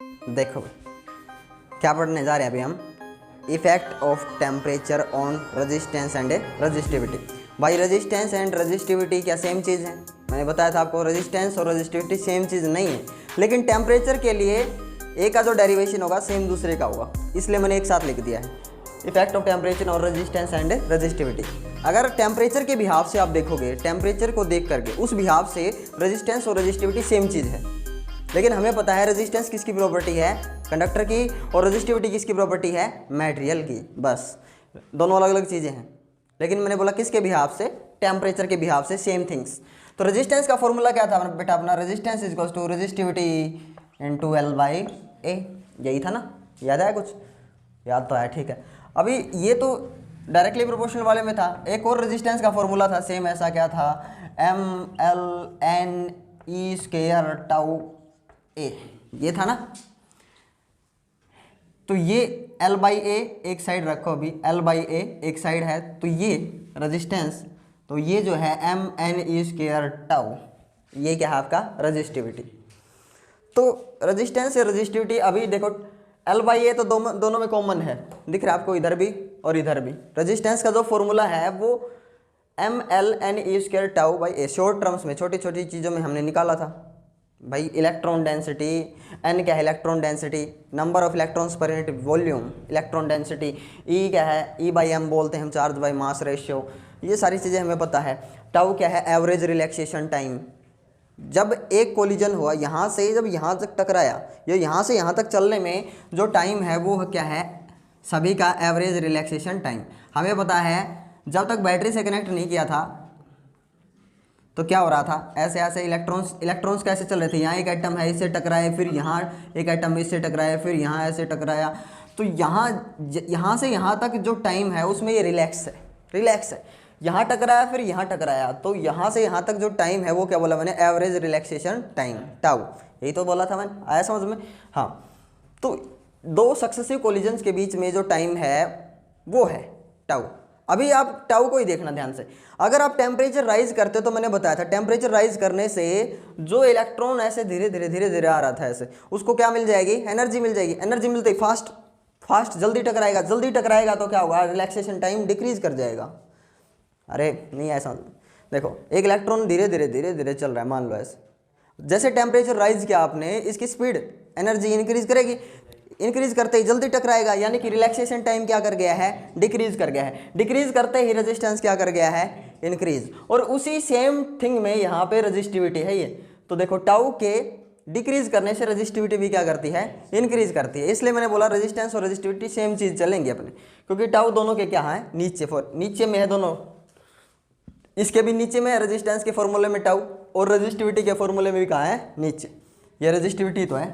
देखो क्या पढ़ने जा रहे हैं अभी हम, effect of temperature on resistance and resistivity. भाई रेजिस्टेंस एंड रेजिस्टिविटी क्या सेम चीज़ है? मैंने बताया था आपको रेजिस्टेंस और रेजिस्टिविटी सेम चीज़ नहीं है, लेकिन टेम्परेचर के लिए एक का जो डेरिवेशन होगा सेम दूसरे का होगा, इसलिए मैंने एक साथ लिख दिया है इफेक्ट ऑफ टेम्परेचर और रेजिस्टेंस एंड रेजिस्टिविटी। अगर टेम्परेचर के बिहाव से आप देखोगे, टेम्परेचर को देख करके उस बिहाव से रेजिस्टेंस और रेजिस्टिविटी सेम चीज़ है, लेकिन हमें पता है रेजिस्टेंस किसकी प्रॉपर्टी है? कंडक्टर की, और रेजिस्टिविटी किसकी प्रॉपर्टी है? मटेरियल की। बस दोनों अलग अलग चीज़ें हैं, लेकिन मैंने बोला किसके बिहाव से? टेम्परेचर के बिहाव से, सेम थिंग्स। तो रेजिस्टेंस का फॉर्मूला क्या था बेटा अपना? Resistance is equals to resistivity into L by A, यही था ना? याद आया कुछ? याद तो है, ठीक है। अभी ये तो डायरेक्टली प्रोपोर्शनल वाले में था। एक और रेजिस्टेंस का फॉर्मूला था सेम, ऐसा क्या था? M L N E square tau A, ये था ना? तो ये L बाई ए एक साइड रखो, अभी L बाई ए एक साइड है, तो ये रेजिस्टेंस, तो ये जो है M N E square tau, ये क्या है आपका? रेजिस्टिविटी। तो रेजिस्टेंस या रेजिस्टिविटी, अभी देखो L बाई ए तो दोनों में कॉमन है, दिख रहा है आपको, इधर भी और इधर भी। रेजिस्टेंस का जो फॉर्मूला है वो M L N E square tau by a, short terms में, छोटी छोटी चीज़ों में हमने निकाला था भाई। इलेक्ट्रॉन डेंसिटी, एन क्या है? Electron density, number of electrons per unit volume, electron density. E क्या है? ई बाई एम बोलते हैं हम, चार्ज बाई मास रेशियो, ये सारी चीज़ें हमें पता है। टाउ क्या है? Average relaxation time. जब एक कोलिजन हुआ यहाँ से, जब यहाँ तक टकराया, ये यहाँ से यहाँ तक चलने में जो टाइम है वो क्या है? सभी का एवरेज रिलैक्सेशन टाइम। हमें पता है जब तक बैटरी से कनेक्ट नहीं किया था तो क्या हो रहा था? ऐसे ऐसे इलेक्ट्रॉन्स कैसे चल रहे थे? यहाँ एक एटम है, इससे टकराए, फिर यहाँ एक एटम इससे टकराया, फिर यहाँ ऐसे टकराया, तो यहाँ से यहाँ तक जो टाइम है उसमें ये रिलैक्स है। यहाँ टकराया, फिर यहाँ टकराया, तो यहाँ से यहाँ तक जो टाइम है वो क्या बोला मैंने? Average relaxation time, tau. यही तो बोला था मैंने, आया समझ में? हाँ, तो दो सक्सेसिव कोलिजन्स के बीच में जो टाइम है वो है टाउ। अभी आप टाउ को ही देखना ध्यान से। अगर आप टेम्परेचर राइज करते हो तो मैंने बताया था टेम्परेचर राइज करने से जो इलेक्ट्रॉन ऐसे धीरे धीरे आ रहा था ऐसे, उसको क्या मिल जाएगी? एनर्जी मिल जाएगी। एनर्जी मिलते ही फास्ट जल्दी टकराएगा तो क्या होगा? रिलैक्सेशन टाइम डिक्रीज कर जाएगा। अरे नहीं ऐसा, देखो एक इलेक्ट्रॉन धीरे धीरे चल रहा है, मान लो ऐसे, जैसे टेम्परेचर राइज किया आपने, इसकी स्पीड एनर्जी इंक्रीज करेगी, इंक्रीज करते ही जल्दी टकराएगा, यानी कि रिलैक्सेशन टाइम क्या कर गया है? डिक्रीज कर गया है। डिक्रीज करते ही रेजिस्टेंस क्या कर गया है? इंक्रीज। और उसी सेम थिंग में यहाँ पे रेजिस्टिविटी है ये, तो देखो टाउ के डिक्रीज करने से रेजिस्टिविटी भी क्या करती है? इंक्रीज करती है। इसलिए मैंने बोला रेजिस्टेंस और रेजिस्टिविटी सेम चीज़ चलेंगे अपने, क्योंकि टाउ दोनों के क्या है? नीचे में है दोनों, इसके भी नीचे में है रेजिस्टेंस के फॉर्मूले में टाउ, और रेजिस्टिविटी के फॉर्मूले में भी कहाँ है? नीचे। ये रेजिस्टिविटी तो है,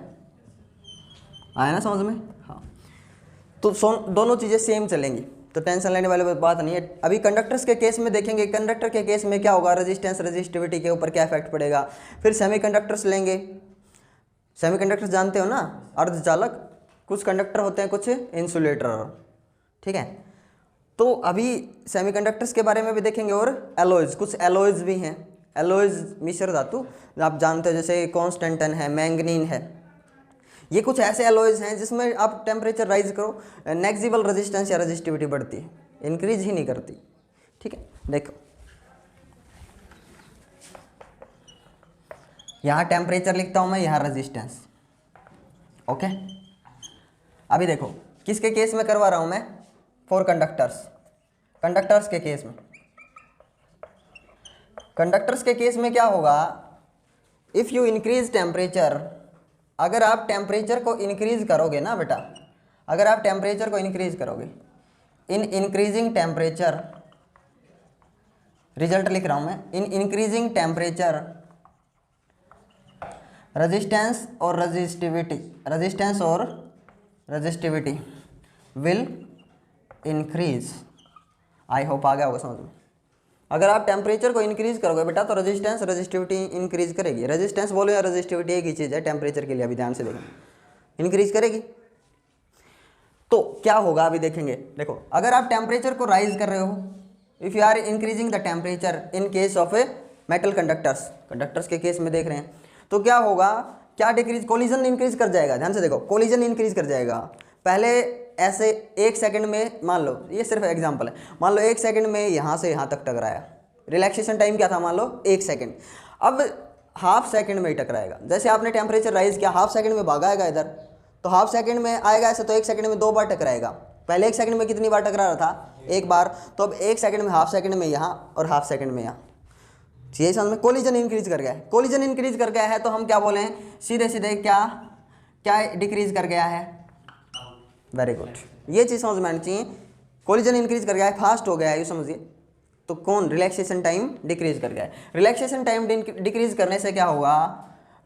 आया ना समझ में? हाँ, तो दोनों चीज़ें सेम चलेंगी, तो टेंशन लेने वाली बात नहीं है। अभी कंडक्टर्स के केस में देखेंगे, कंडक्टर के केस में क्या होगा? रेजिस्टेंस रेजिस्टिविटी के ऊपर क्या इफेक्ट पड़ेगा। फिर सेमीकंडक्टर्स लेंगे। सेमीकंडक्टर्स जानते हो ना, अर्धचालक, कुछ कंडक्टर होते हैं, कुछ इंसुलेटर, ठीक है। तो अभी सेमीकंडक्टर्स के बारे में भी देखेंगे, और एलॉयज, कुछ एलॉयज भी हैं। एलॉयज मिश्र धातु आप जानते हो, जैसे कॉन्स्टेंटन है, मैंगनीन है, ये कुछ ऐसे एलॉयज हैं जिसमें आप टेम्परेचर राइज करो, नेग्जिबल रेजिस्टेंस या रेजिस्टिविटी बढ़ती है, इंक्रीज ही नहीं करती, ठीक है। देखो यहाँ टेम्परेचर लिखता हूँ मैं, यहाँ रेजिस्टेंस, ओके। अभी देखो किसके केस में करवा रहा हूँ मैं? फॉर कंडक्टर्स के केस में। कंडक्टर्स के केस में क्या होगा? इफ़ यू इंक्रीज टेम्परेचर, अगर आप टेम्परेचर को इंक्रीज करोगे ना बेटा, अगर आप टेम्परेचर को इंक्रीज करोगे, इन इंक्रीजिंग टेम्परेचर, रिजल्ट लिख रहा हूं मैं, इन इंक्रीजिंग टेम्परेचर रेजिस्टेंस और resistivity will increase. I hope आ गया होगा समझ में। अगर आप टेम्परेचर को इंक्रीज करोगे बेटा तो रेजिस्टेंस रेजिस्टिविटी इंक्रीज करेगी। रेजिस्टेंस बोलो या रेजिस्टिविटी एक ही चीज़ है टेम्परेचर के लिए, अभी ध्यान से देखो, इंक्रीज करेगी। तो क्या होगा अभी देखेंगे। देखो अगर आप टेम्परेचर को राइज कर रहे हो, if you are increasing the temperature in case of a metal conductors के केस में देख रहे हैं, तो क्या होगा क्या डिक्रीज, कोलिजन इंक्रीज कर जाएगा। ध्यान से देखो, कोलिजन इंक्रीज कर जाएगा। पहले ऐसे 1 सेकंड में, मान लो ये सिर्फ एग्जांपल है, मान लो 1 सेकंड में यहाँ से यहाँ तक टकराया, रिलैक्सेशन टाइम क्या था, मान लो 1 सेकंड। अब हाफ सेकंड में ही टकराएगा। जैसे आपने टेम्परेचर राइज किया, हाफ सेकंड में भागाएगा इधर, तो हाफ सेकंड में आएगा ऐसे, तो 1 सेकंड में 2 बार टकराएगा। पहले 1 सेकंड में कितनी बार टकरा रहा था, 1 बार। तो अब 1 सेकंड में, हाफ सेकंड में यहाँ और हाफ सेकंड में यहाँ, यही समझ में कोलिजन इंक्रीज कर गया है। कोलिजन इंक्रीज कर गया है तो हम क्या बोलें, सीधे सीधे क्या क्या डिक्रीज कर गया है, वेरी गुड, ये चीज़ समझ में आनी चाहिए। कोलिजन इंक्रीज कर गया है, फास्ट हो गया है, ये समझिए। तो कौन, रिलैक्सेशन टाइम डिक्रीज कर गया है। रिलैक्सेशन टाइम डिक्रीज करने से क्या होगा,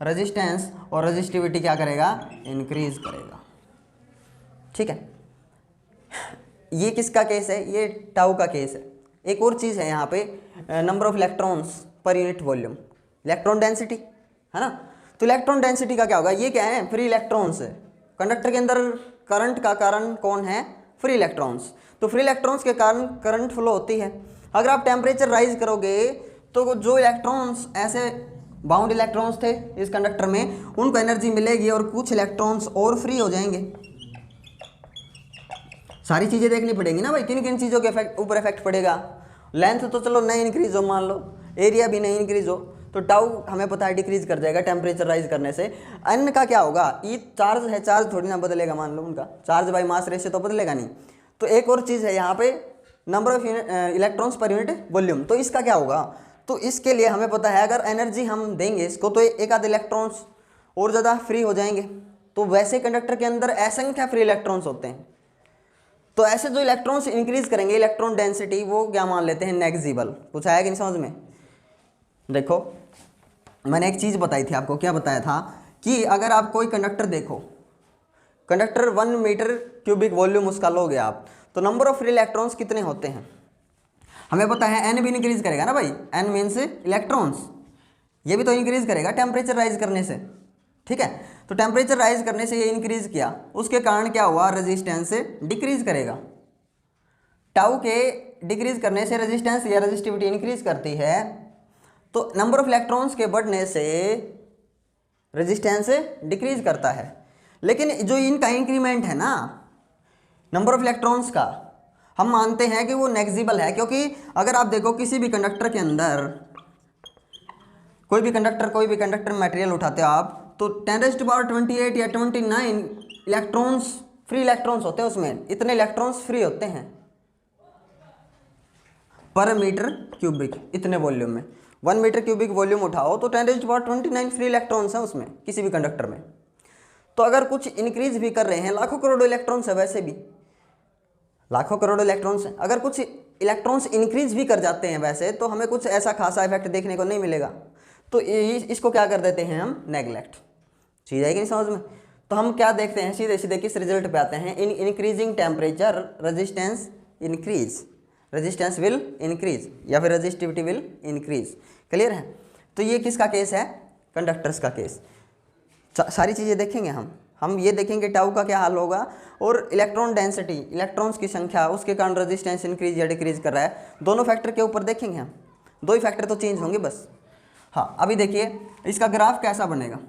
रेजिस्टेंस और रेजिस्टिविटी क्या करेगा, इंक्रीज करेगा। ठीक है, ये किसका केस है, ये टाउ का केस है। एक और चीज़ है यहाँ पे, number of electrons per unit volume, electron density, है ना। तो इलेक्ट्रॉन डेंसिटी का क्या होगा, ये क्या है, फ्री इलेक्ट्रॉन्स है। कंडक्टर के अंदर करंट का कारण कौन है, फ्री इलेक्ट्रॉन्स। तो फ्री इलेक्ट्रॉन्स के कारण करंट फ्लो होती है। अगर आप टेम्परेचर राइज करोगे तो जो इलेक्ट्रॉन्स ऐसे बाउंड इलेक्ट्रॉन्स थे इस कंडक्टर में, उनको एनर्जी मिलेगी और कुछ इलेक्ट्रॉन्स और फ्री हो जाएंगे। सारी चीज़ें देखनी पड़ेंगी ना भाई, किन किन चीज़ों के ऊपर इफेक्ट पड़ेगा। लेंथ तो चलो नहीं इंक्रीज हो, मान लो एरिया भी नहीं इंक्रीज हो, तो टाउ हमें पता है डिक्रीज कर जाएगा टेम्परेचर राइज करने से। एन का क्या होगा, ई चार्ज है, चार्ज थोड़ी ना बदलेगा, मान लो उनका चार्ज बाई मास रेशियो तो बदलेगा नहीं। तो एक और चीज़ है यहाँ पे, number of electrons per unit volume. तो इसका क्या होगा, तो इसके लिए हमें पता है अगर एनर्जी हम देंगे इसको तो एक आध इलेक्ट्रॉन्स और ज़्यादा फ्री हो जाएंगे। तो वैसे कंडक्टर के अंदर असंख्य फ्री इलेक्ट्रॉन्स होते हैं। तो ऐसे जो इलेक्ट्रॉन्स इंक्रीज करेंगे इलेक्ट्रॉन डेंसिटी, वो क्या मान लेते हैं, नेग्जिबल। कुछ आया कि नहीं समझ में। देखो मैंने एक चीज़ बताई थी आपको, क्या बताया था कि अगर आप कोई कंडक्टर देखो, कंडक्टर 1 मीटर क्यूबिक वॉल्यूम उसका लोगे आप, तो नंबर ऑफ फ्री इलेक्ट्रॉन्स कितने होते हैं हमें पता है। एन भी इंक्रीज करेगा ना भाई, एन मीन्स इलेक्ट्रॉन्स, ये भी तो इंक्रीज करेगा टेम्परेचर राइज करने से। ठीक है, तो टेम्परेचर राइज करने से ये इंक्रीज किया, उसके कारण क्या हुआ, रेजिस्टेंस डिक्रीज करेगा। टाउ के डिक्रीज करने से रेजिस्टेंस या रेजिस्टिविटी इंक्रीज करती है, तो नंबर ऑफ इलेक्ट्रॉन्स के बढ़ने से रेजिस्टेंस डिक्रीज करता है। लेकिन जो इनका इंक्रीमेंट है ना नंबर ऑफ इलेक्ट्रॉन्स का, हम मानते हैं कि वो नेग्जिबल है। क्योंकि अगर आप देखो किसी भी कंडक्टर के अंदर, कोई भी कंडक्टर मटेरियल उठाते हो आप, तो 10⁻28 या 29 इलेक्ट्रॉन्स, फ्री इलेक्ट्रॉन्स होते हैं उसमें, इतने इलेक्ट्रॉन्स फ्री होते हैं पर मीटर क्यूबिक, इतने वॉल्यूम में। 1 मीटर क्यूबिक वॉल्यूम उठाओ तो 10⁻29 फ्री इलेक्ट्रॉन्स हैं उसमें, किसी भी कंडक्टर में। तो अगर कुछ इंक्रीज भी कर रहे हैं, लाखों करोड़ों इलेक्ट्रॉन्स है, वैसे भी लाखों करोड़ों इलेक्ट्रॉन्स हैं, अगर कुछ इलेक्ट्रॉन्स इंक्रीज भी कर जाते हैं वैसे, तो हमें कुछ ऐसा खासा इफेक्ट देखने को नहीं मिलेगा। तो इसको क्या कर देते हैं हम, नेगलेक्ट। चीज़ आएगी नहीं समझ में। तो हम क्या देखते हैं, सीधे सीधे किस रिजल्ट पे आते हैं, इन increasing temperature resistance increase, resistance will increase या फिर रेजिस्टिविटी विल इंक्रीज। क्लियर है। तो ये किसका केस है, कंडक्टर्स का केस। सारी चीज़ें देखेंगे हम ये देखेंगे टाउ का क्या हाल होगा, और इलेक्ट्रॉन डेंसिटी, इलेक्ट्रॉन्स की संख्या, उसके कारण रेजिस्टेंस इंक्रीज या डिक्रीज कर रहा है, दोनों फैक्टर के ऊपर देखेंगे हम। 2 ही फैक्टर तो चेंज होंगे बस। हाँ, अभी देखिए इसका ग्राफ कैसा बनेगा।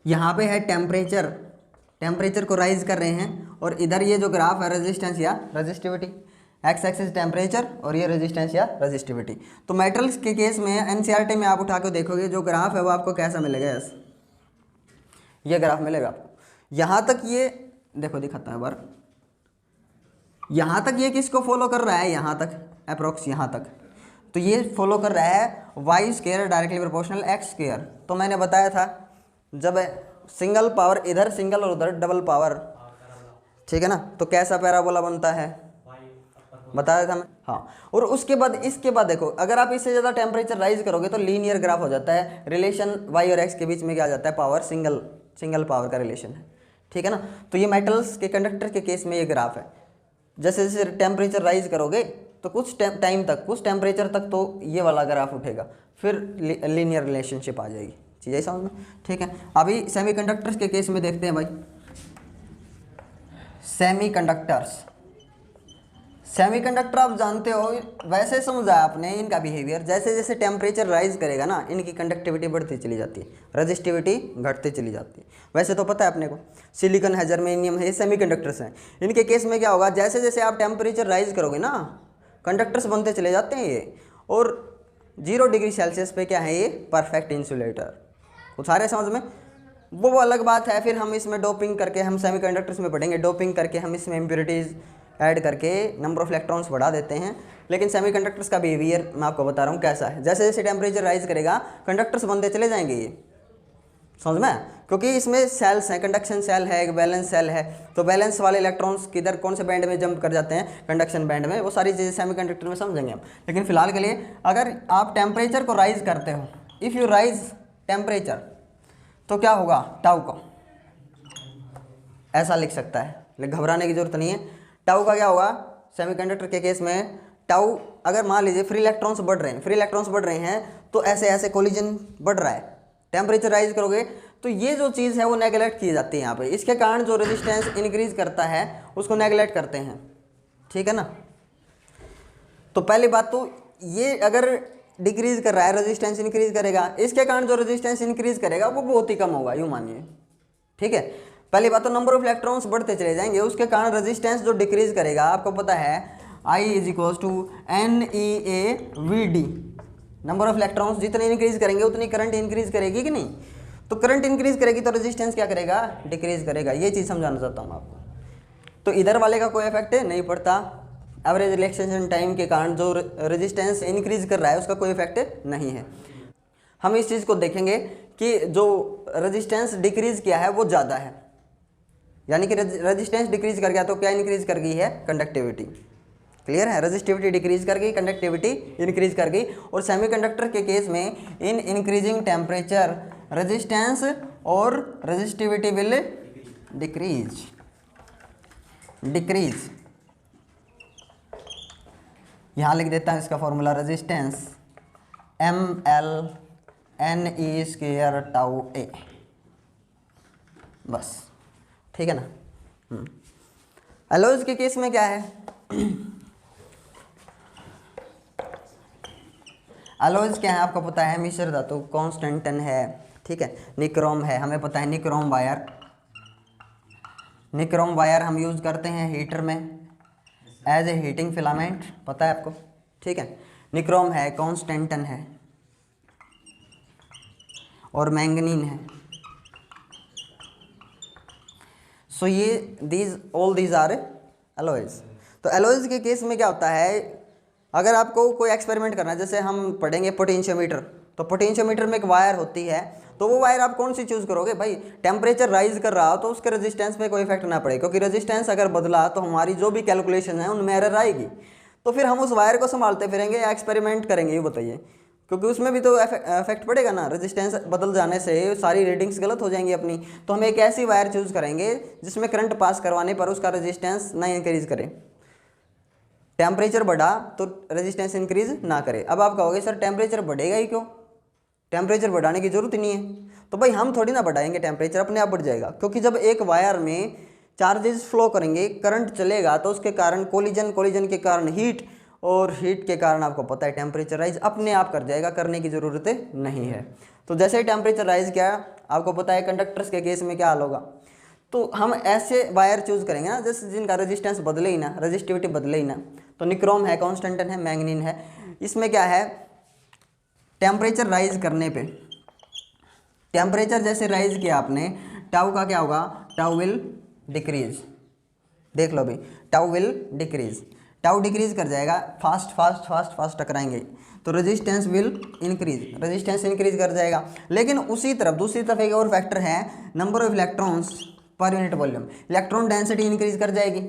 यहाँ पे है टेम्परेचर को राइज कर रहे हैं, और इधर ये जो ग्राफ है रेजिस्टेंस या रेजिस्टिविटी, एक्स एक्सिस टेम्परेचर और ये रेजिस्टेंस या रेजिस्टिविटी। तो मेटल्स के केस में एनसीईआरटी में आप उठा के देखोगे जो ग्राफ है वो आपको कैसा मिलेगा, ये ग्राफ मिलेगा आपको। यहाँ तक ये देखो, दिखाता है बार, यहाँ तक ये किसको फॉलो कर रहा है, यहाँ तक अप्रोक्स, यहाँ तक तो ये फॉलो कर रहा है Y square directly proportional X square. तो मैंने बताया था जब सिंगल पावर इधर सिंगल और उधर डबल पावर, ठीक है ना, तो कैसा पैराबोला बनता है बताया था मैं। हाँ, और उसके बाद इसके बाद देखो, अगर आप इससे ज़्यादा टेम्परेचर राइज करोगे तो लीनियर ग्राफ हो जाता है, रिलेशन वाई और एक्स के बीच में क्या आ जाता है, पावर, सिंगल पावर का रिलेशन है। ठीक है ना। तो ये मेटल्स के कंडक्टर के केस में ये ग्राफ है। जैसे जैसे टेम्परेचर राइज करोगे तो कुछ टाइम तक, कुछ टेम्परेचर तक तो ये वाला ग्राफ उठेगा, फिर लीनियर रिलेशनशिप आ जाएगी। चीज़ें समझ में। ठीक है, अभी सेमीकंडक्टर्स के केस में देखते हैं भाई। सेमीकंडक्टर आप जानते हो, वैसे समझा आपने इनका बिहेवियर, जैसे जैसे टेम्परेचर राइज करेगा ना इनकी कंडक्टिविटी बढ़ती चली जाती है, रजिस्टिविटी घटती चली जाती है। वैसे तो पता है अपने को, सिलिकॉन है, जर्मेनियम है, ये सेमीकंडक्टर्स हैं। इनके केस में क्या होगा, जैसे जैसे आप टेम्परेचर राइज करोगे ना कंडक्टर्स बनते चले जाते हैं ये, और 0 डिग्री सेल्सियस पे क्या है ये परफेक्ट इंसुलेटर। सारे समझ में, वो अलग बात है। फिर हम इसमें डोपिंग करके, हम सेमीकंडक्टर्स में पढ़ेंगे, डोपिंग करके हम इसमें इम्प्योरिटीज़ ऐड करके नंबर ऑफ इलेक्ट्रॉन्स बढ़ा देते हैं। लेकिन सेमीकंडक्टर्स का बिहेवियर मैं आपको बता रहा हूँ कैसा है। जैसे जैसे टेम्परेचर राइज करेगा कंडक्टर्स बनते चले जाएंगे ये, समझ में, क्योंकि इसमें सेल्स हैं, कंडक्शन सेल है, एक बैलेंस सेल है। तो बैलेंस वाले इलेक्ट्रॉन्स किधर कौन से बैंड में जंप कर जाते हैं, कंडक्शन बैंड में। वो सारी चीज़ें सेमीकंडक्टर में समझेंगे हम। लेकिन फिलहाल के लिए अगर आप टेम्परेचर को राइज करते हो, इफ़ यू राइज टेम्परेचर, तो क्या होगा, टाउ को ऐसा लिख सकता है, लेकिन घबराने की जरूरत नहीं है। टाउ का क्या होगा सेमीकंडक्टर के केस में, टाउ अगर मान लीजिए फ्री इलेक्ट्रॉन्स बढ़ रहे हैं, फ्री इलेक्ट्रॉन्स बढ़ रहे हैं तो ऐसे ऐसे कोलिजन बढ़ रहा है। टेम्परेचर राइज करोगे तो ये जो चीज़ है वो नेगलेक्ट की जाती है यहाँ पे। इसके कारण जो रेजिस्टेंस इंक्रीज करता है उसको नेगलेक्ट करते हैं, ठीक है ना। तो पहली बात तो ये अगर डिक्रीज कर रहा है, रेजिस्टेंस इंक्रीज करेगा, इसके कारण जो रेजिस्टेंस इंक्रीज करेगा वो बहुत ही कम होगा, यूँ मानिए, ठीक है। पहली बात तो नंबर ऑफ इलेक्ट्रॉन्स बढ़ते चले जाएंगे, उसके कारण रेजिस्टेंस जो डिक्रीज करेगा, आपको पता है I = NeA/VD। Number of electrons जितने इंक्रीज करेंगे उतनी करंट इंक्रीज करेगी कि नहीं। तो करंट इंक्रीज करेगी तो रेजिस्टेंस क्या करेगा, डिक्रीज करेगा। ये चीज़ समझाना चाहता हूँ आपको। तो इधर वाले का कोई इफेक्ट नहीं पड़ता, एवरेज रिलैक्सेशन टाइम के कारण जो रेजिस्टेंस इंक्रीज कर रहा है उसका कोई इफेक्ट नहीं है। हम इस चीज़ को देखेंगे कि जो रेजिस्टेंस डिक्रीज किया है वो ज़्यादा है, यानी कि रेजिस्टेंस डिक्रीज कर गया तो क्या इंक्रीज कर गई है, कंडक्टिविटी। क्लियर है, रेजिस्टिविटी डिक्रीज कर गई, कंडक्टिविटी इंक्रीज कर गई। और सेमीकंडक्टर के केस में इन इंक्रीजिंग टेम्परेचर रेजिस्टेंस और रेजिस्टिविटी विल डिक्रीज। यहाँ लिख देता हूँ इसका फॉर्मूला, रेजिस्टेंस mL/NE²τA, बस, ठीक है ना। एलॉयज के केस में क्या है, एलॉयज क्या है आपको पता है, मिश्र धातु, कॉन्स्टेंटन है, ठीक है, निक्रोम है, हमें पता है निक्रोम वायर। निक्रोम वायर हम यूज़ करते हैं हीटर में एज ए हीटिंग फिलामेंट, पता है आपको, ठीक है। निक्रोम है, कॉन्स्टेंटन है और मैंगनीन है। सो ये ऑल दीज आर एलॉयज। तो एलॉयज के केस में क्या होता है, अगर आपको कोई एक्सपेरिमेंट करना है, जैसे हम पढ़ेंगे पोटेंशियोमीटर, तो पोटेंशियोमीटर में एक वायर होती है, तो वो वायर आप कौन सी चूज़ करोगे भाई, टेम्परेचर राइज कर रहा हो तो उसके रेजिस्टेंस पे कोई इफेक्ट ना पड़े, क्योंकि रेजिस्टेंस अगर बदला तो हमारी जो भी कैलकुलेशन है उनमें एरर आएगी। तो फिर हम उस वायर को संभालते फिरेंगे या एक्सपेरिमेंट करेंगे, ये बताइए, क्योंकि उसमें भी तो इफेक्ट पड़ेगा ना, रेजिस्टेंस बदल जाने से सारी रीडिंग्स गलत हो जाएंगी अपनी। तो हम एक ऐसी वायर चूज़ करेंगे जिसमें करंट पास करवाने पर उसका रेजिस्टेंस ना इंक्रीज करे, टेम्परेचर बढ़ा तो रेजिस्टेंस इंक्रीज ना करे। अब आप कहोगे सर टेम्परेचर बढ़ेगा ही क्यों, टेम्परेचर बढ़ाने की जरूरत ही नहीं है। तो भाई हम थोड़ी ना बढ़ाएंगे, टेम्परेचर अपने आप बढ़ जाएगा, क्योंकि जब एक वायर में चार्जेस फ्लो करेंगे, करंट चलेगा, तो उसके कारण कोलिजन के कारण हीट, और हीट के कारण आपको पता है टेम्परेचर राइज अपने आप कर जाएगा, करने की ज़रूरत नहीं है। तो जैसे ही टेम्परेचर राइज किया, आपको पता है कंडक्टर्स के केस में क्या हाल होगा। तो हम ऐसे वायर चूज़ करेंगे ना जैसे जिनका रेजिस्टेंस बदले ही ना, रेजिस्टिविटी बदले ही ना। तो निक्रोम है, कॉन्स्टेंटन है, मैंगनीन है। इसमें क्या है, टेम्परेचर राइज करने पे, टेम्परेचर जैसे राइज किया आपने, टाउ का क्या होगा, टाउ विल डिक्रीज। देख लो भाई, tau will decrease, tau decrease कर जाएगा, फास्ट टकराएंगे, तो resistance will increase, resistance increase कर जाएगा। लेकिन उसी तरफ दूसरी तरफ एक और फैक्टर है, number of electrons per unit volume, electron density increase कर जाएगी,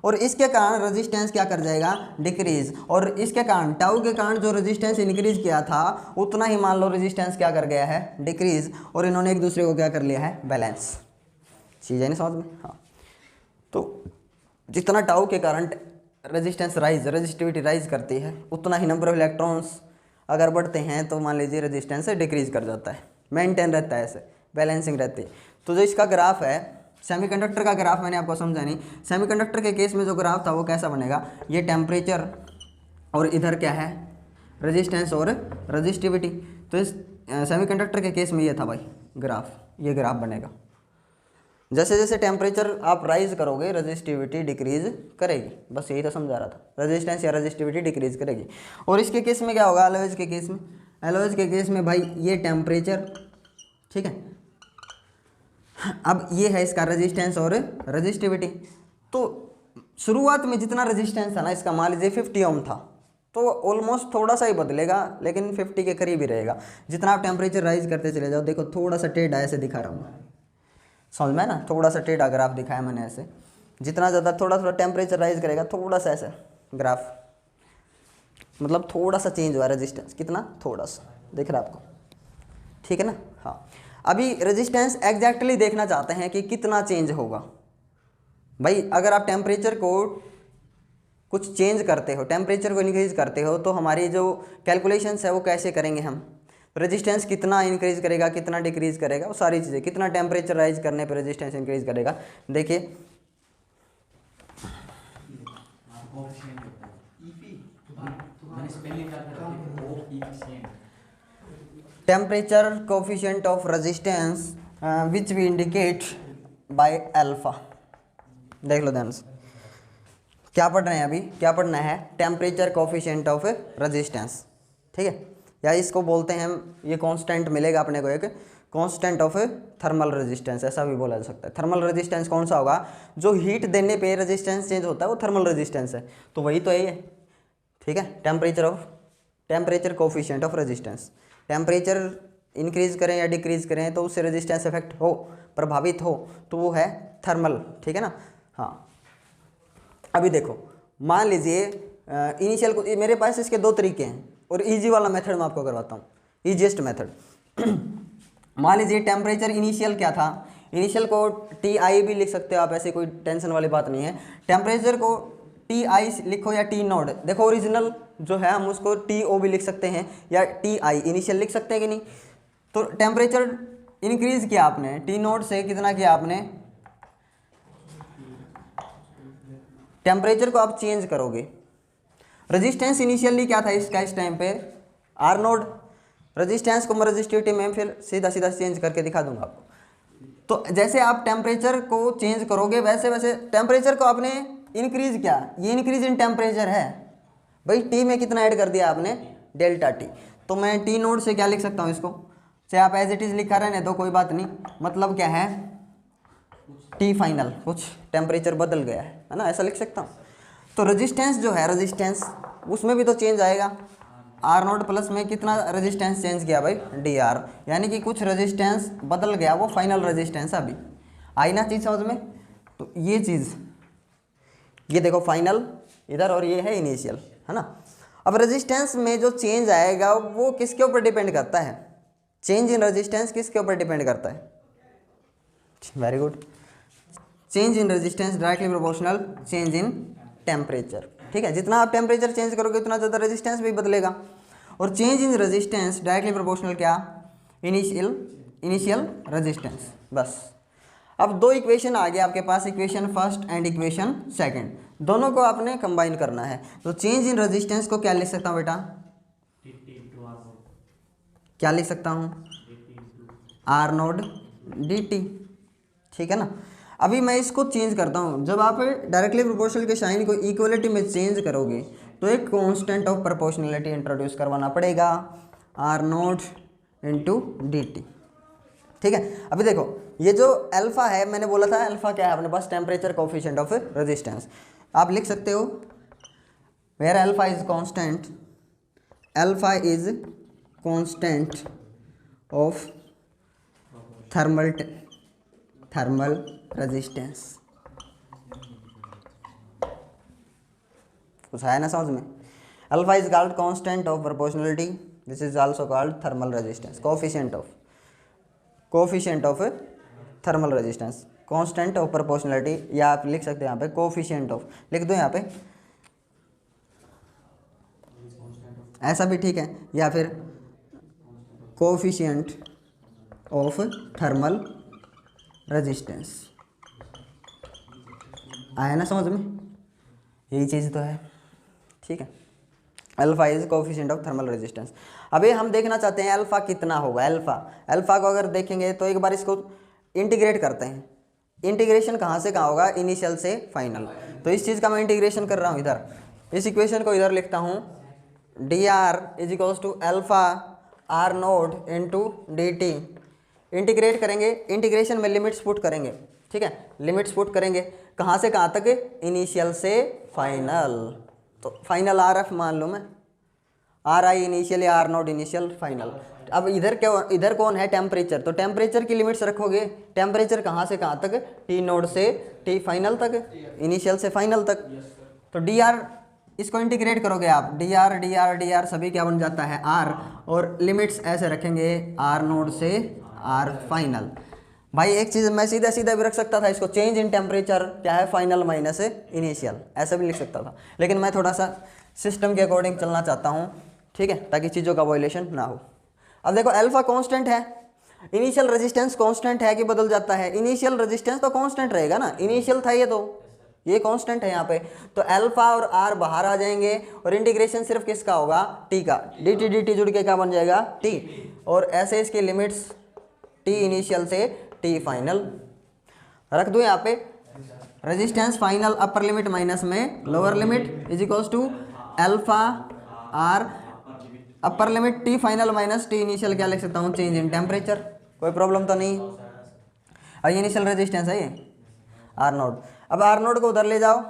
और इसके कारण रेजिस्टेंस क्या कर जाएगा, डिक्रीज। और इसके कारण टाउ के कारण जो रेजिस्टेंस इंक्रीज किया था उतना ही मान लो रेजिस्टेंस क्या कर गया है, डिक्रीज। और इन्होंने एक दूसरे को क्या कर लिया है, बैलेंस। चीज़ है नहीं समझ में, हाँ। तो जितना टाउ के कारण रेजिस्टेंस राइज, रेजिस्टिविटी राइज करती है, उतना ही नंबर ऑफ इलेक्ट्रॉन्स अगर बढ़ते हैं तो मान लीजिए रेजिस्टेंस डिक्रीज कर जाता है, मेंटेन रहता है, ऐसे बैलेंसिंग रहती है। तो जो इसका ग्राफ है सेमीकंडक्टर का ग्राफ मैंने आपको समझा नहीं। सेमीकंडक्टर के केस में जो ग्राफ था वो कैसा बनेगा, ये टेम्परेचर और इधर क्या है, रेजिस्टेंस और रजिस्टिविटी। तो इस सेमीकंडक्टर के केस में ये था भाई ग्राफ, ये ग्राफ बनेगा। जैसे जैसे टेम्परेचर आप राइज करोगे रजिस्टिविटी डिक्रीज करेगी, बस यही तो समझा रहा था, रेजिस्टेंस या रजिस्टिविटी डिक्रीज करेगी। और इसके केस में क्या होगा, एलओएच के केस में, एलओएच के केस में भाई ये टेम्परेचर, ठीक है, अब ये है इसका रेजिस्टेंस और रजिस्टिविटी। तो शुरुआत में जितना रेजिस्टेंस था ना इसका, मान लीजिए 50 ओम था, तो ऑलमोस्ट थोड़ा सा ही बदलेगा लेकिन 50 के करीब ही रहेगा। जितना आप टेम्परेचर राइज करते चले जाओ, देखो थोड़ा सा टेढ़ा ऐसे दिखा रहा हूँ, समझ में ना, थोड़ा सा टेढ़ा ग्राफ दिखाया मैंने ऐसे। जितना ज़्यादा थोड़ा थोड़ा टेम्परेचर राइज करेगा, थोड़ा सा ऐसा ग्राफ, मतलब थोड़ा सा चेंज हुआ रेजिस्टेंस, कितना, थोड़ा सा, दिख रहा है आपको, ठीक है ना। हाँ, अभी रेजिस्टेंस एग्जैक्टली देखना चाहते हैं कि कितना चेंज होगा। भाई अगर आप टेम्परेचर को कुछ चेंज करते हो, टेम्परेचर को इंक्रीज करते हो, तो हमारी जो कैलकुलेशंस है वो कैसे करेंगे हम, रेजिस्टेंस कितना इंक्रीज करेगा, कितना डिक्रीज करेगा, वो सारी चीज़ें, कितना टेम्परेचर राइज करने पर रेजिस्टेंस इंक्रीज करेगा। देखिए temperature coefficient of resistance which we indicate by alpha. देख लो ध्यान से, क्या पढ़ रहे हैं अभी, क्या पढ़ना है, टेम्परेचर कोफिशिएंट ऑफ रेजिस्टेंस, ठीक है, या इसको बोलते हैं हम, ये कांस्टेंट मिलेगा अपने को, एक कांस्टेंट ऑफ थर्मल रेजिस्टेंस, ऐसा भी बोला जा सकता है। थर्मल रेजिस्टेंस कौन सा होगा, जो हीट देने पे रेजिस्टेंस चेंज होता है वो थर्मल रेजिस्टेंस है, तो वही तो है ये, ठीक है। Temperature coefficient of resistance, temperature increase करें या डिक्रीज करें तो उससे रेजिस्टेंस इफेक्ट हो, प्रभावित हो, तो वो है थर्मल, ठीक है ना। हाँ, अभी देखो मान लीजिए इनिशियल को, मेरे पास इसके दो तरीके हैं और इजी वाला मेथड मैं आपको करवाता हूँ, ईजीएस्ट मेथड। मान लीजिए टेम्परेचर इनिशियल क्या था, इनिशियल को टी आई भी लिख सकते हो आप, ऐसे कोई टेंशन वाली बात नहीं है। टेम्परेचर को टी आई लिखो या टी नोड, देखो ओरिजिनल जो है हम उसको टी ओ भी लिख सकते हैं या टी आई इनिशियल लिख सकते हैं कि नहीं। तो टेम्परेचर इंक्रीज किया आपने, टी नोड से कितना किया आपने, टेम्परेचर को आप चेंज करोगे। रेजिस्टेंस इनिशियली क्या था इसका, इस टाइम पे आर नोड, रेजिस्टेंस को मैं रजिस्टिविटी में फिर सीधा सीधा चेंज करके दिखा दूंगा आपको। तो जैसे आप टेम्परेचर को चेंज करोगे वैसे वैसे टेम्परेचर को आपने इंक्रीज किया, ये इंक्रीज इन टेम्परेचर है भाई, टी में कितना ऐड कर दिया आपने, डेल्टा टी। तो मैं टी नोड से क्या लिख सकता हूँ इसको, चाहे आप एज इट इज लिखा रहने दो कोई बात नहीं, मतलब क्या है, टी फाइनल, कुछ टेम्परेचर बदल गया है ना, ऐसा लिख सकता हूँ। तो रेजिस्टेंस जो है, रेजिस्टेंस उसमें भी तो चेंज आएगा, आर नोट प्लस में कितना रेजिस्टेंस चेंज किया भाई, डी आर, यानी कि कुछ रेजिस्टेंस बदल गया, वो फाइनल रेजिस्टेंस अभी आई ना चीज़ समझ में। तो ये चीज़, ये देखो फाइनल इधर और ये है इनिशियल, है ना। अब रेजिस्टेंस में जो चेंज आएगा वो किसके ऊपर डिपेंड करता है, चेंज इन रेजिस्टेंस किसके ऊपर डिपेंड करता है, very good, change in resistance directly proportional change in temperature, ठीक है। जितना आप टेम्परेचर चेंज करोगे उतना ज़्यादा रेजिस्टेंस भी बदलेगा। और change in resistance directly proportional क्या, इनिशियल रेजिस्टेंस, बस। अब दो इक्वेशन आ गया आपके पास, equation first and equation second, दोनों को आपने कंबाइन करना है। तो चेंज इन रेजिस्टेंस को क्या लिख सकता हूँ बेटा, क्या लिख सकता हूँ, आर नोड डी टी, ठीक है ना। अभी मैं इसको चेंज करता हूँ, जब आप डायरेक्टली प्रोपोर्शनल के साइन को इक्वलिटी में चेंज करोगे तो एक कांस्टेंट ऑफ प्रोपोर्शनलिटी इंट्रोड्यूस करवाना पड़ेगा, R naught into D T, ठीक है। अभी देखो ये जो अल्फा है, मैंने बोला था अल्फा क्या है अपने पास, टेम्परेचर कोफिशिएंट ऑफ रेजिस्टेंस, आप लिख सकते हो where alpha is constant, alpha is constant of thermal resistance, कुछ आया ना समझ में। Alpha is called constant of proportionality, this is also called thermal resistance, coefficient of thermal resistance, constant of proportionality, या आप लिख सकते हैं यहाँ पे कोफिशिएंट ऑफ, लिख दो यहाँ पे, ऐसा भी ठीक है, या फिर कोफिशिएंट ऑफ थर्मल रेजिस्टेंस, आया ना समझ में, यही चीज़ तो है, ठीक है। Alpha is coefficient of thermal resistance. अभी हम देखना चाहते हैं अल्फा कितना होगा। अल्फा को अगर देखेंगे तो एक बार इसको इंटीग्रेट करते हैं। इंटीग्रेशन कहाँ से कहाँ होगा, इनिशियल से फाइनल। तो इस चीज़ का मैं इंटीग्रेशन कर रहा हूँ इधर, इस इक्वेशन को इधर लिखता हूँ, D R is equals to alpha R naught into D T. Integrate करेंगे, इंटीग्रेशन में लिमिट्स पुट करेंगे, ठीक है, लिमिट्स पुट करेंगे कहाँ से कहाँ तक, इनिशियल से फाइनल। तो फाइनल आर एफ मान लो मैं, आर आई इनिशियल या आर नोट इनिशियल फाइनल। अब इधर क्या, इधर कौन है, टेम्परेचर, तो टेम्परेचर की लिमिट्स रखोगे, टेम्परेचर कहाँ से कहाँ तक, टी नोड से टी फाइनल तक, इनिशियल से फाइनल तक। तो डी आर, इसको इंटीग्रेट करोगे आप, डी आर सभी क्या बन जाता है, आर, और लिमिट्स ऐसे रखेंगे आर नोड से आर फाइनल। भाई एक चीज़ मैं सीधा सीधा भी रख सकता था इसको, चेंज इन टेम्परेचर क्या है, फाइनल माइनस इनिशियल, ऐसा भी लिख सकता था, लेकिन मैं थोड़ा सा सिस्टम के अकॉर्डिंग चलना चाहता हूँ, ठीक है, ताकि चीज़ों का वायलेशन ना हो। अब देखो अल्फा कांस्टेंट है, इनिशियल रेजिस्टेंस कांस्टेंट है कि बदल जाता है, इनिशियल रेजिस्टेंस तो कांस्टेंट रहेगा ना, इनिशियल था ये, तो ये कांस्टेंट है यहाँ पे। तो अल्फा और आर बाहर आ जाएंगे और इंटीग्रेशन सिर्फ किसका होगा, टी का, डी टी जुड़ के क्या बन जाएगा, टी, और ऐसे इसकी लिमिट्स टी इनिशियल से टी फाइनल रख दो यहाँ पे। Resistance final upper limit minus में lower limit is equals to alpha R upper limit T final minus T initial, क्या लिख सकता हूँ, चेंज इन टेम्परेचर, कोई प्रॉब्लम तो नहीं। और ये इनिशियल रेजिस्टेंस है ये आर नोड। अब आर नोड को उधर ले जाओ,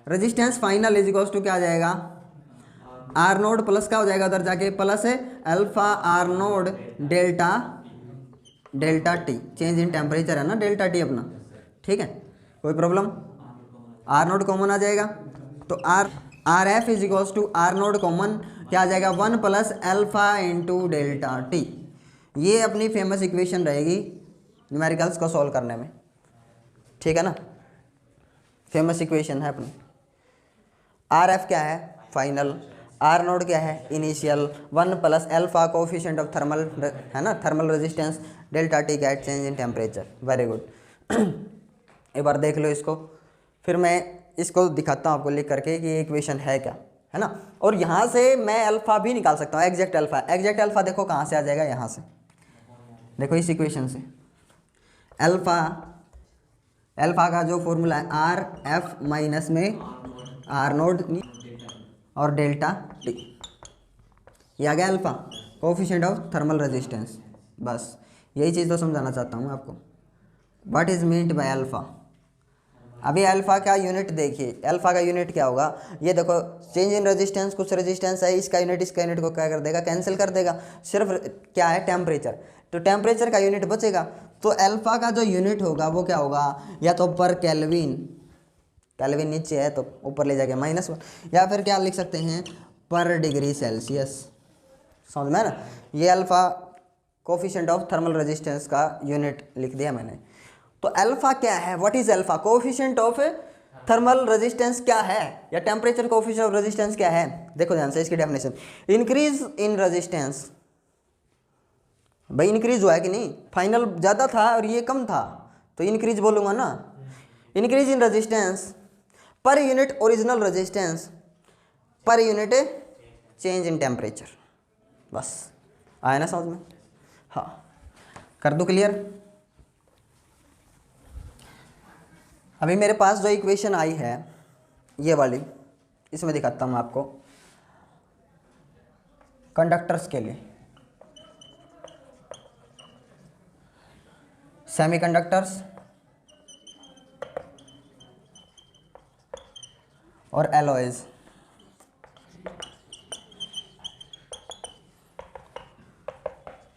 resistance final is equals to क्या आ जाएगा, आर नोड प्लस क्या हो जाएगा उधर जाके, प्लस है alpha R naught delta T, change in temperature है ना डेल्टा टी अपना, ठीक है, कोई प्रॉब्लम। आर नोड कॉमन आ जाएगा, तो R F is equals to R naught common क्या आ जाएगा, 1 plus alpha into delta T. ये अपनी फेमस इक्वेशन रहेगी न्यूमेरिकल्स को सॉल्व करने में, ठीक है ना, फेमस इक्वेशन है अपनी। आर एफ क्या है, फाइनल, आर नोड क्या है, initial, 1 plus alpha coefficient of thermal है ना, थर्मल रेजिस्टेंस, डेल्टा टी का change in temperature. Very good. एक बार देख लो इसको, फिर मैं इसको दिखाता हूँ आपको लिख करके कि ये इक्वेशन है क्या, है ना। और यहाँ से मैं अल्फा भी निकाल सकता हूँ, एग्जैक्ट अल्फा देखो कहाँ से आ जाएगा, यहाँ से देखो, इस इक्वेशन से अल्फा का जो फॉर्मूला है आर एफ माइनस में आर नोड और डेल्टा टी, ये आ गया alpha coefficient of thermal resistance. बस यही चीज़ तो समझाना चाहता हूँ मैं आपको, what is meant by alpha. अभी अल्फा का यूनिट देखिए, अल्फा का यूनिट क्या होगा, ये देखो चेंज इन रेजिस्टेंस, कुछ रेजिस्टेंस है, इसका यूनिट को क्या कर देगा, कैंसिल कर देगा, सिर्फ क्या है टेम्परेचर, तो टेम्परेचर का यूनिट बचेगा। तो अल्फा का जो यूनिट होगा वो क्या होगा, या तो पर केल्विन, केल्विन नीचे है तो ऊपर ले जाके -1, या फिर क्या लिख सकते हैं पर डिग्री सेल्सियस, समझ में ना। ये alpha coefficient of thermal resistance का यूनिट लिख दिया मैंने। तो अल्फा क्या है, what is alpha, coefficient of thermal resistance क्या है, या टेम्परेचर कोफिशिएंट ऑफ रेजिस्टेंस क्या है। देखो ध्यान से इसकी डेफिनेशन, इंक्रीज इन रेजिस्टेंस, भाई इंक्रीज हुआ है कि नहीं, फाइनल ज़्यादा था और ये कम था तो इंक्रीज बोलूँगा ना, increase in resistance per unit original resistance per unit change in temperature. बस आया ना समझ में, हाँ कर दूँ क्लियर। अभी मेरे पास जो इक्वेशन आई है ये वाली, इसमें दिखाता हूँ आपको कंडक्टर्स के लिए, सेमीकंडक्टर्स और एलॉयज।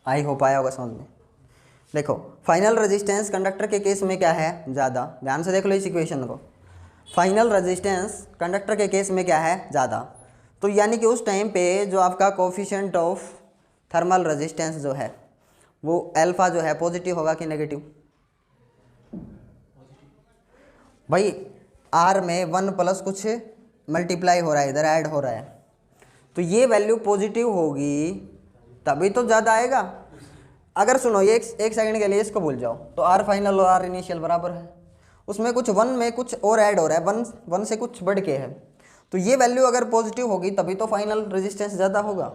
आई होप आया होगा समझ में। देखो फाइनल रेजिस्टेंस कंडक्टर के केस में क्या है ज़्यादा, ध्यान से देख लो इस इक्वेशन को, फाइनल रेजिस्टेंस कंडक्टर के केस में क्या है ज़्यादा, तो यानी कि उस टाइम पे जो आपका कोफिशिएंट ऑफ थर्मल रेजिस्टेंस जो है वो अल्फा जो है पॉजिटिव होगा कि नेगेटिव। भाई आर में 1 प्लस कुछ मल्टीप्लाई हो रहा है, इधर ऐड हो रहा है, तो ये वैल्यू पॉजिटिव होगी तभी तो ज़्यादा आएगा। अगर सुनो ये एक सेकंड के लिए इसको भूल जाओ, तो आर फाइनल और आर इनिशियल बराबर है, उसमें कुछ 1 में कुछ और ऐड हो रहा है, 1 से कुछ बढ़ के है, तो ये वैल्यू अगर पॉजिटिव होगी तभी तो फाइनल रेजिस्टेंस ज़्यादा होगा।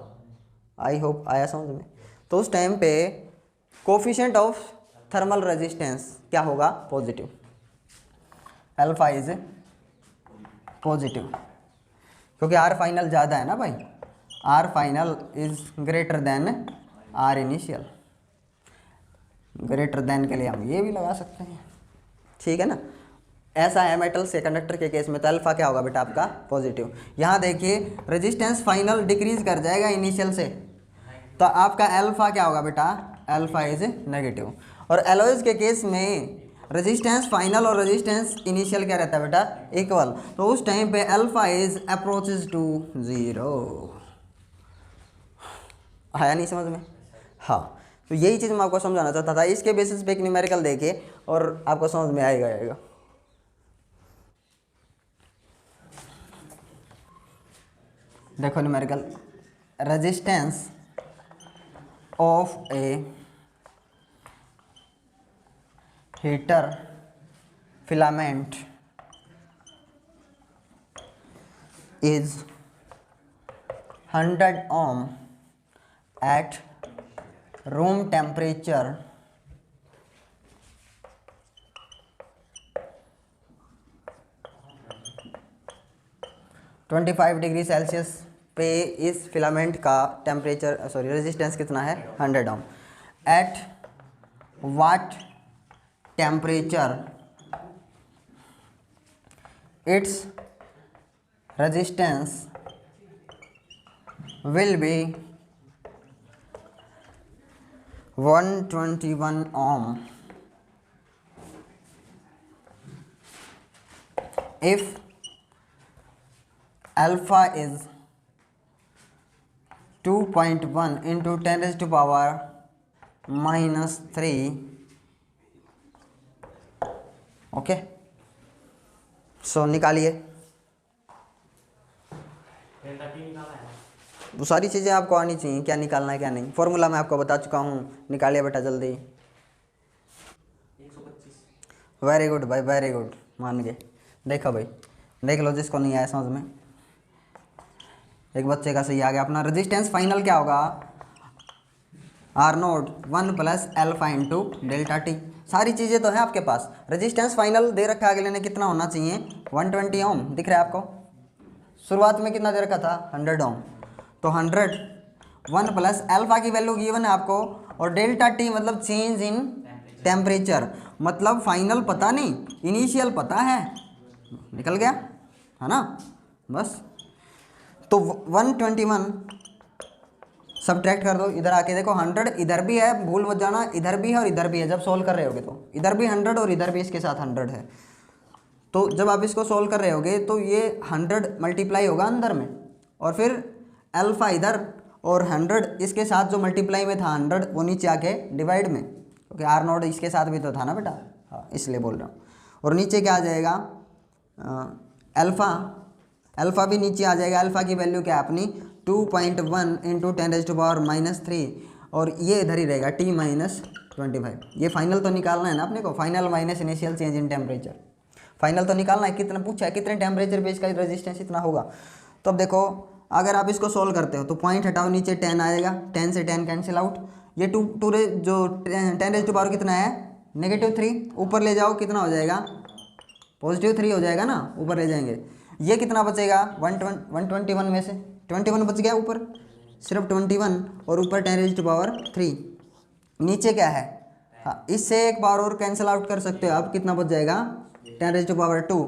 आई होप आया समझ में। तो उस टाइम पे कोफिशिएंट ऑफ थर्मल रेजिस्टेंस क्या होगा, पॉजिटिव, अल्फा इज पॉजिटिव, क्योंकि आर फाइनल ज़्यादा है ना भाई, R final is greater than R initial. Greater than के लिए हम ये भी लगा सकते हैं, ठीक है ना। ऐसा है मेटल से कंडक्टर के केस में, तो अल्फा क्या होगा बेटा आपका, पॉजिटिव। यहाँ देखिए रेजिस्टेंस फाइनल डिक्रीज कर जाएगा इनिशियल से, तो आपका अल्फा क्या होगा बेटा, अल्फा इज नेगेटिव। और एलॉयज के केस में रेजिस्टेंस फाइनल और रेजिस्टेंस इनिशियल क्या रहता है बेटा, इक्वल, तो उस टाइम पे अल्फा इज अप्रोचेज टू 0। आया नहीं समझ में। हाँ, तो यही चीज़ मैं आपको समझाना चाहता था। इसके बेसिस पे एक न्यूमेरिकल देखिए और आपको समझ में आएगा। देखो numerical, resistance of A heater filament is 100 ohm at room temperature (25°C) पे इस फिलामेंट का टेम्परेचर रेजिस्टेंस कितना है, 100 ohm. At what temperature it's resistance will be 121 ohm if alpha is 2.1 into 10 raised to power -3। Okay, सो निकालिए। वो सारी चीज़ें आपको आनी चाहिए, क्या निकालना है क्या नहीं, फॉर्मूला मैं आपको बता चुका हूँ, निकालिए बेटा जल्दी। 125। वेरी गुड भाई, वेरी गुड, मान गए। देखो भाई, देख लो जिसको नहीं आया समझ में, एक बच्चे का सही आ गया। अपना रेजिस्टेंस फाइनल क्या होगा, R0 1 plus alpha into delta T. सारी चीज़ें तो है आपके पास। रेजिस्टेंस फाइनल दे रखा है अगले ने, कितना होना चाहिए, 120 ओम, दिख रहा है आपको। शुरुआत में कितना दे रखा था, 100 ओम, तो 100 1 प्लस अल्फा की वैल्यू गिवन है आपको, और डेल्टा टी मतलब चेंज इन टेम्परेचर, मतलब फाइनल पता नहीं, इनिशियल पता है, निकल गया है ना बस। तो 121 सब्ट्रैक्ट कर दो, इधर आके देखो 100 इधर भी है, भूल मत जाना, इधर भी है और इधर भी है। जब सोल्व कर रहे होगे तो इधर भी 100 और इधर भी इसके साथ 100 है, तो जब आप इसको सोल्व कर रहे होगे तो ये 100 मल्टीप्लाई होगा अंदर में, और फिर अल्फा इधर और 100 इसके साथ जो मल्टीप्लाई में था 100 वो नीचे आके डिवाइड में, क्योंकि R0 इसके साथ भी तो था ना बेटा, हाँ इसलिए बोल रहा हूँ। और नीचे क्या आ जाएगा, अल्फ़ा भी नीचे आ जाएगा। अल्फ़ा की वैल्यू क्या है अपनी 2.1 इंटू 10 raised to power -3, और ये इधर ही रहेगा T-25। ये फाइनल तो निकालना है ना अपने को, final minus initial change in temperature, final तो निकालना है। कितना पूछा है, कितने टेम्परेचर पे इसका रेजिस्टेंस इतना होगा। तो अब देखो अगर आप इसको सोल्व करते हो तो पॉइंट हटाओ, नीचे 10 आएगा, 10 से 10 कैंसिल आउट, ये जो 10 raised to power कितना है, -3, ऊपर ले जाओ कितना हो जाएगा, +3 हो जाएगा ना, ऊपर ले जाएंगे। ये कितना बचेगा, 121 में से 21 बच गया ऊपर, सिर्फ 21, और ऊपर 10 raised to power 3, नीचे क्या है, हाँ इससे एक बार और कैंसिल आउट कर सकते हो आप, कितना बच जाएगा 10 raised to power 2,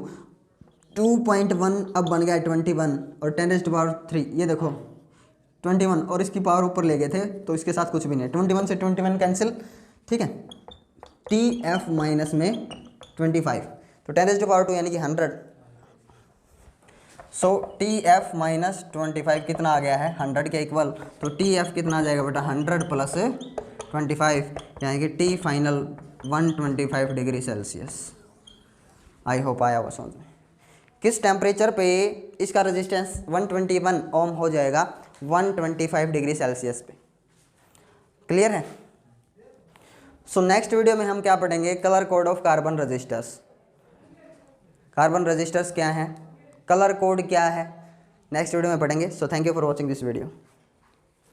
2.1 अब बन गया 21, और 10 raised to power 3, ये देखो 21, और इसकी पावर ऊपर ले गए थे तो इसके साथ कुछ भी नहीं, 21 से 21 कैंसिल, ठीक है, TF माइनस में 25, तो 10 raised to power 2 यानी कि 100, सो TF माइनस 25 कितना आ गया है, 100 के इक्वल, तो TF कितना आ जाएगा बेटा, 100 प्लस 25 यानी कि T final 125°C। I hope आया वो समझ में। किस टेम्परेचर पे इसका रेजिस्टेंस 121 ओम हो जाएगा, 125°C पे, क्लियर है। सो नेक्स्ट वीडियो में हम क्या पढ़ेंगे, colour code of carbon resistors. Carbon resistors क्या हैं, कलर कोड क्या है, नेक्स्ट वीडियो में पढ़ेंगे। So thank you for watching this video.